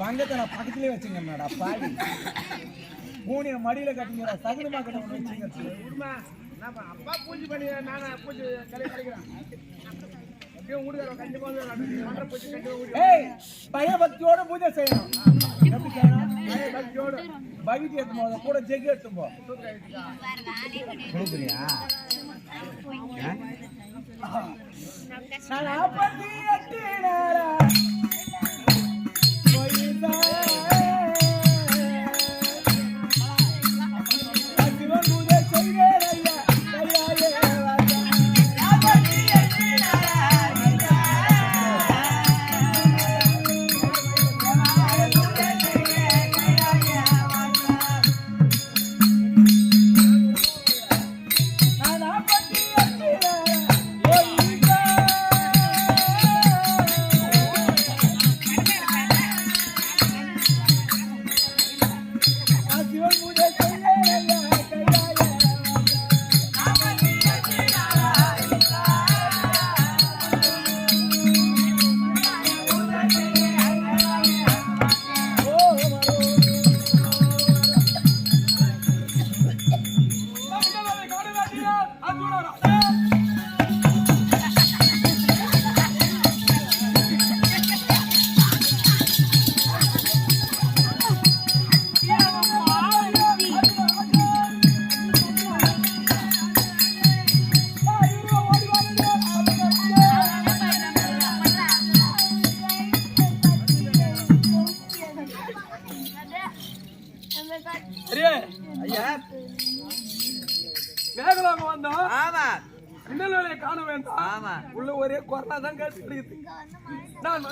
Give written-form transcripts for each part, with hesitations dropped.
பங்கத்தை நான் பக்கத்துலயே வச்சுங்க மேடம் பாடி மூணு மடியில கட்டிங்க சகுனமா கட்ட வச்சுங்க அப்பா பூஜை பண்ணி நானா பூஜை கிடைக்கிறேன் பயபக்தியோட பூஜை செய்யணும். எப்படி செய்யணும்? பயபக்தியோட பகிட்டு எடுத்து போதும் கூட ஜெகி எடுத்து போ கொடுக்குறியா உள்ள ஒரே கொரோனா தான் கேட்டு நான்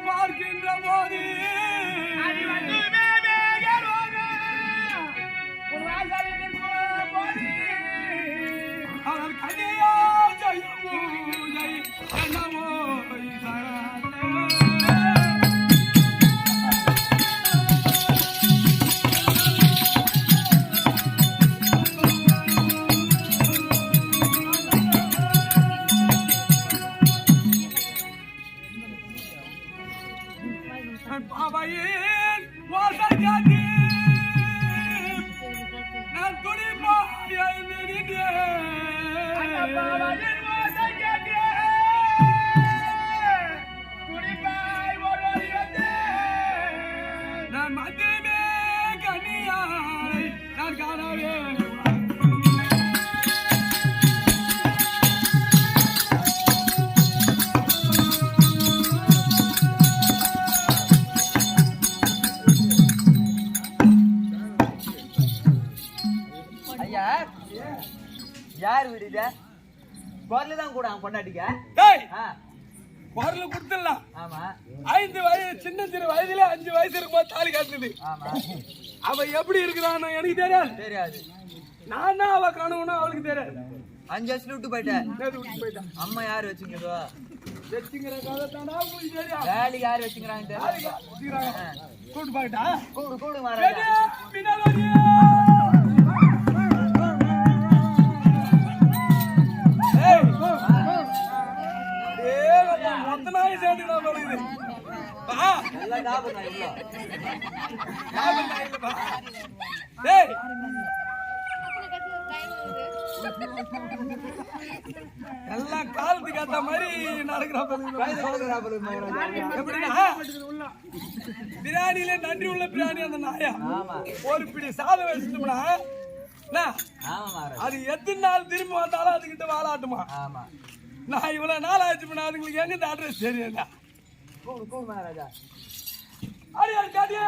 பார்க்கின்ற போது யார் வீடு குரல் தான் கூட பொண்டாட்டிக்க குரல் கொடுத்துடலாம். ஆமா 5 வயசு சின்ன வயசுல 5 வயசு இருக்கும்போது தாலி காட்டுது. அவ எப்படி இருக்கிறான்னு எனக்கு தெரியாது. நானா அவ காணும்னா அவளுக்கு தெரியாது. 5 வயசுல விட்டு போயிட்டேன். அம்மா யாரு வச்சுங்கதோ வேலைக்கு யாரு வச்சுக்கிறாங்க கூட்டு போயிட்டா கூடு மாறாங்க எல்லாம் காலத்துக்கு ஏத்த மாதிரி பிரியாணியில நன்றி உள்ள பிரியாணி அந்த நாயா ஒரு பிடி சாதம் வச்சுட்டோம்னா அது எத்தனை நாள் திரும்ப வந்தாலும் அதுகிட்ட வாழாட்டுமா. நான் இவ்வளவு நாள் ஆச்சு அதுங்களுக்கு எங்க அட்ரஸ் தெரியல. அடியார் காட்டியா